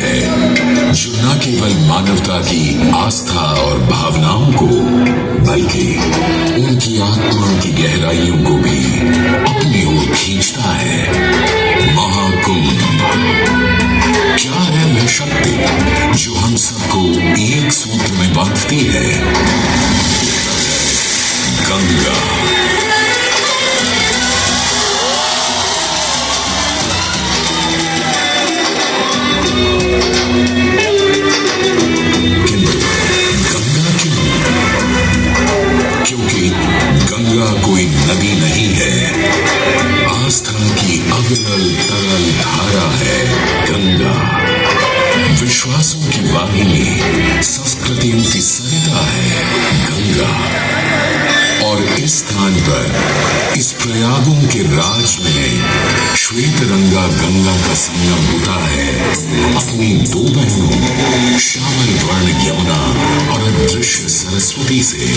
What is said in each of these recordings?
है जो न केवल मानवता की आस्था और भावनाओं को बल्कि उनकी आत्मा की गहराइयों को भी अपनी ओर खींचता है। महाकुंभ क्या है वह शक्ति जो हम सबको एक सूत्र में बांधती है? गंगा। क्योंकि गंगा कोई नदी नहीं है, आस्था की अविरल तरल धारा है गंगा। विश्वासों की वाहिनी, संस्कृतियों की सरिता है गंगा। और इस स्थान पर, इस प्रयागों के राज में श्वेत रंगा गंगा का संगम होता है अपनी दो बहनों श्यामल वर्ण यमुना और अदृश्य सरस्वती से।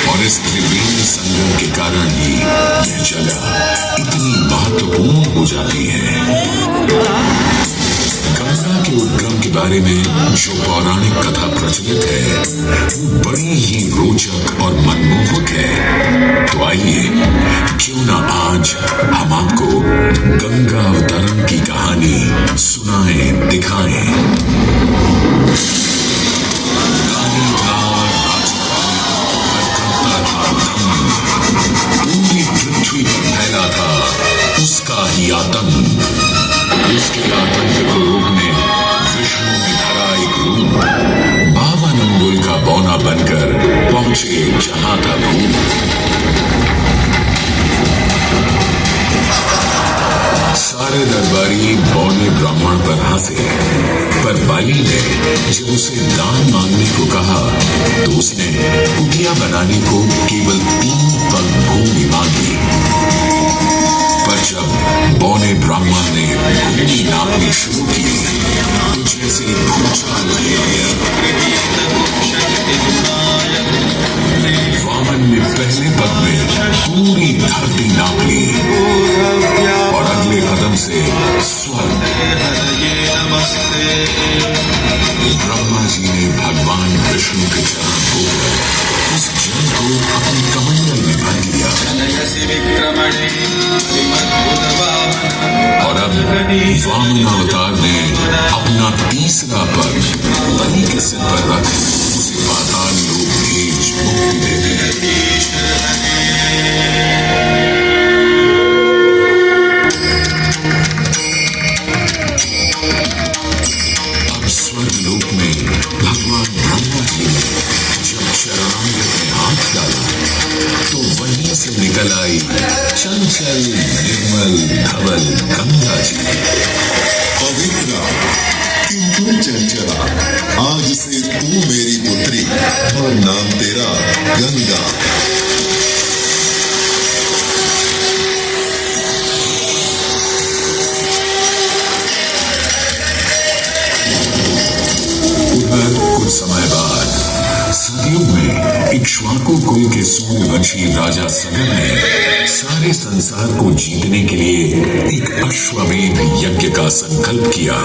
और इस त्रिवेणी संगम के कारण ही यह जगह इतनी महत्वपूर्ण हो जाती है। गंगा के उद्गम के बारे में जो पौराणिक कथा प्रचलित है वो बड़ी ही रोचक और मनमोहक है। तो आइए क्यों ना आज हम आपको गंगा अवतरण की कहानी सुनाएं, दिखाएं। पूरी पृथ्वी पर फैला था उसका ही आतंक। उसके आतंक को रोकने विष्णु ने धरा एक रूप, 52 अंगुल का बौना बनकर पहुंचे जहां था भूत। सारे दरबारी बौने ब्राह्मण पर हंसे, पर बाली ने जब उसे दान मांगने को कहा तो उसने कुटिया बनाने को केवल 3 पग भूमि मांगी। पर जब बौने ब्राह्मण ने भूमि नापनी शुरू की तो जैसे भूचाल गया। वामन ने पहले पग में पूरी धरती नाप ली और अगले कदम से स्वर्ग। ब्रह्मा जी ने भगवान विष्णु के चरण धोकर उस जल को अपनी कमंडल में भर लिया। और अब वामन अवतार ने अपना तीसरा पग बलि के सिर पर रख उसे पाताल लोक भेज मुक्ति दे दी। अब स्वर्ग लोक में भगवान ब्रह्मा जी ने जब शरणागत में हाथ डाला तो वहीं से निकल आई चंचल निर्मल धवल गंगा जी। पवित्र किंतु चंचला, आज से तू मेरी पुत्री और नाम तेरा गंगा। उधर कुछ समय बाद सतयुग में इक्ष्वाकु कुल के सूर्यवंशी राजा सगर ने सारे संसार को जीतने के लिए एक अश्वमेध यज्ञ का संकल्प किया।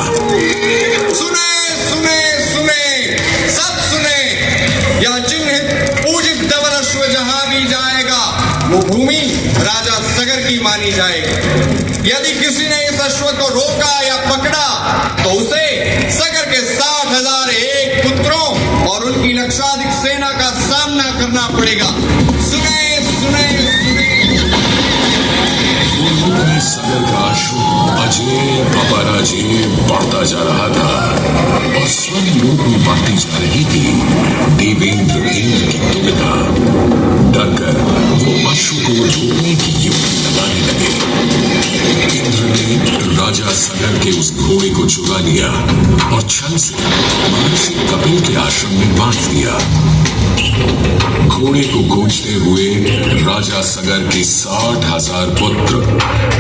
सुने सुने सुने, सब सुने, यह चिन्हित पूजित धवल अश्व जहां भी जाएगा वो भूमि राजा सगर की मानी जाएगी। यदि किसी ने इस अश्व को रोका या पकड़ा तो उसे सगर के 60,001 पुत्रों और उनकी लक्षाधिक सेना का सामना करना पड़ेगा। सुने सुने सुने। सगर का अश्व अजय अपराजय बढ़ता जा रहा था और स्वर्ग लोक में बढ़ती जा रही थी देवेंद्र इंद्र की दुविधा। डरकर वो अश्व को रोकने की युक्ति लगाने लगे। इंद्र ने राजा सगर के उस घोड़े को चुरा लिया और छल से महर्षि कपिल के आश्रम में बांट दिया। घोड़े को खोजते हुए राजा सगर के 60,000 पुत्र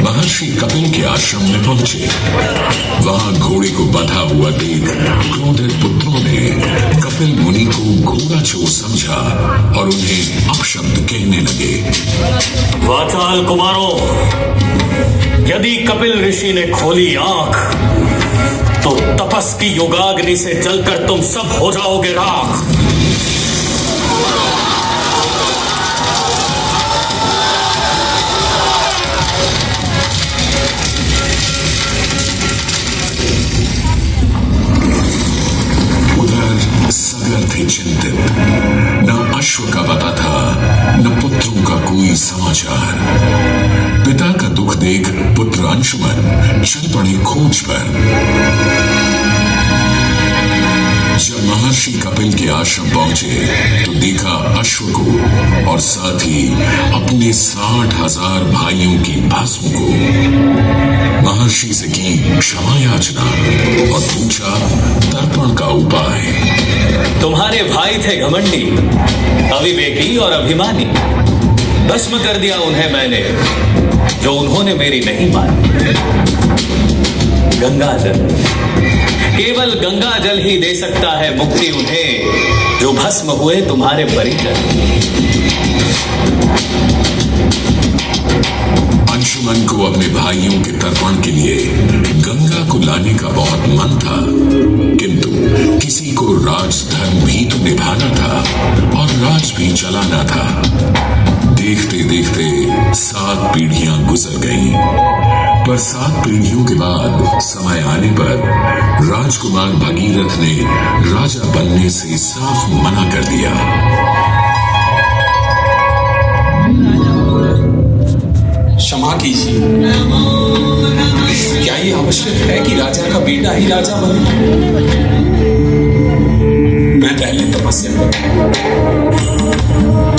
महर्षि कपिल के आश्रम में पहुंचे। वहां घोड़े को बंधा हुआ देख क्रोधित पुत्रों ने कपिल मुनि को घोड़ा चोर समझा और उन्हें अपशब्द कहने लगे। वाचाल कुमारों, यदि कपिल ऋषि ने खोली आंख तो तपस की योगाग्नि से जलकर तुम सब हो जाओगे राख। सगर थे चिंतित, न अश्व का पता था, न पुत्रों का कोई समाचार। पिता का दुख देख पुत्र अंशुमन चल पड़े खोज पर। जब महर्षि कपिल के आश्रम पहुंचे तो देखा अश्व को और साथ ही अपने 60,000 भाइयों की भस्म को। महर्षि से की क्षमा याचना और पूछा तर्पण का उपाय। तुम्हारे भाई थे घमंडी, अविवेकी और अभिमानी। भस्म कर दिया उन्हें मैंने, जो उन्होंने मेरी नहीं मानी। गंगाजल, केवल गंगाजल ही दे सकता है मुक्ति उन्हें, जो भस्म हुए तुम्हारे परिजन। अंशुमन को अपने भाइयों के तर्पण के लिए गंगा को लाने का बहुत मन था, किंतु किसी को राजधर्म भी तो निभाना था और राज भी चलाना था। देखते देखते 7 पीढ़ियां गुजर गईं, पर 7 पीढ़ियों के बाद समय आने पर राजकुमार भगीरथ ने राजा बनने से साफ मना कर दिया। क्षमा कीजिए, क्या ये आवश्यक है कि राजा का बेटा ही राजा बने? मैं पहले तपस्या करूं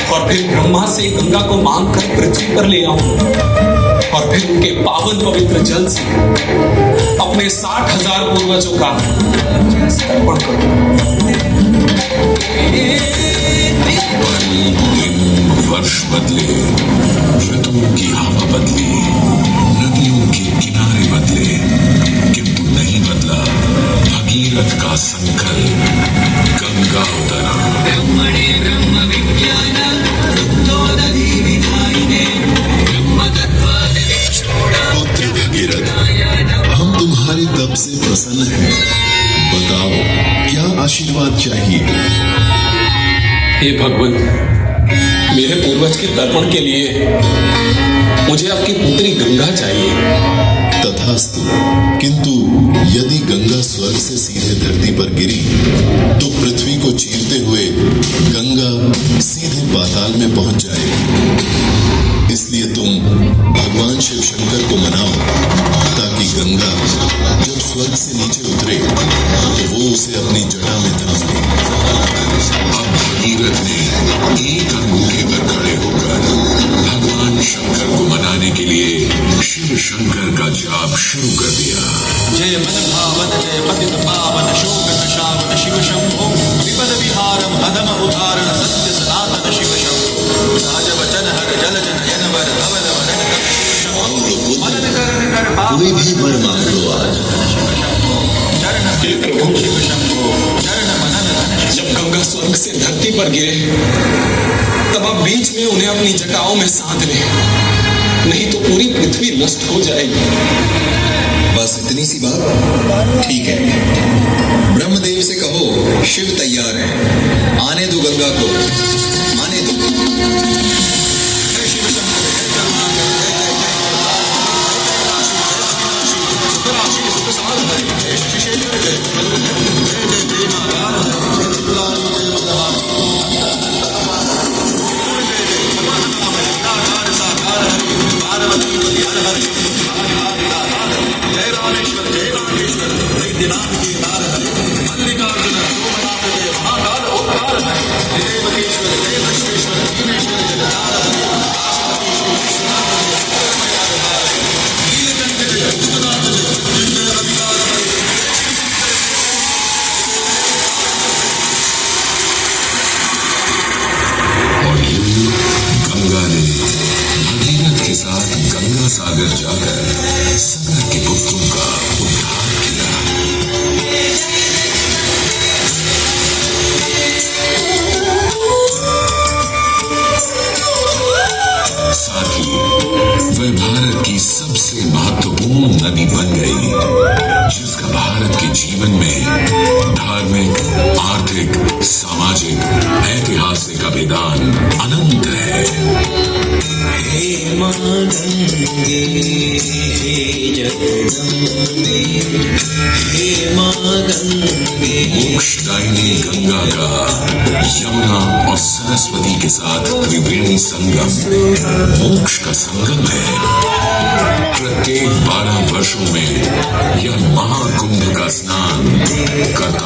और फिर ब्रह्मा से गंगा को मांग कर पृथ्वी पर ले आऊं और फिर उनके पावन पवित्र जल से अपने 60,000 पूर्वजों का तर्पण करूं। वर्ष बदले, ऋतुओं की हवा बदली, नदियों के किनारे बदले, किंतु नहीं बदला भगीरथ का संकल्प, गंगा उतरण। ब्रह्मणे ब्रह्म विज्ञान रुद्धोदधि विधायिने ब्रह्म तत्त्वादि पुत्र भगीरथ, हम तुम्हारे तप से प्रसन्न हैं। बताओ क्या आशीर्वाद चाहिए? हे भगवान, मेरे पूर्वज के तर्पण के लिए मुझे आपकी पुत्री गंगा चाहिए। तथास्तु, किंतु यदि गंगा स्वर्ग से सीधे धरती पर गिरी तो पृथ्वी को चीरते हुए गंगा सीधे पाताल में पहुंच जाएगी। इसलिए तुम भगवान शिव शंकर को मनाओ ताकि गंगा जब स्वर्ग से नीचे उतरे तो वो उसे अपनी जटा में थाम ले। अब भगीरथ ने एक अंगूठे पर खड़े होकर भगवान शंकर को मनाने के लिए शिव शंकर का जाप शुरू कर दिया। जय मन भावन जय पतित पावन शोक नशावन शिव शंभो विपद विहारम अधम उदाहरण सत्य सनातन शिव शंभो राज वचन हर जल जनयन वर धवल वदन कोई भी वर मांग लो आज। शिव शंभो चरण मनन धन। जब गंगा स्वर्ग से धरती पर गिरे तब आप बीच में उन्हें अपनी जटाओं में साध लें, नहीं तो पूरी पृथ्वी नष्ट हो जाएगी। बस इतनी सी बात? ठीक है, ब्रह्मदेव से कहो शिव तैयार है, आने दो गंगा को, आने दो। सागर जाकर सगर के पुत्रों का उद्धार किया। धार्मिक, आर्थिक, सामाजिक, ऐतिहासिक अभिदान अनंत है। हे मां गंगे, हे जगदम्बे, हे मां गंगे। मोक्षदायिनी गंगा का यमुना और सरस्वती के साथ त्रिवेणी संगम मोक्ष का संगम है। प्रत्येक 12 वर्षों में यह महाकुंभ का स्नान करता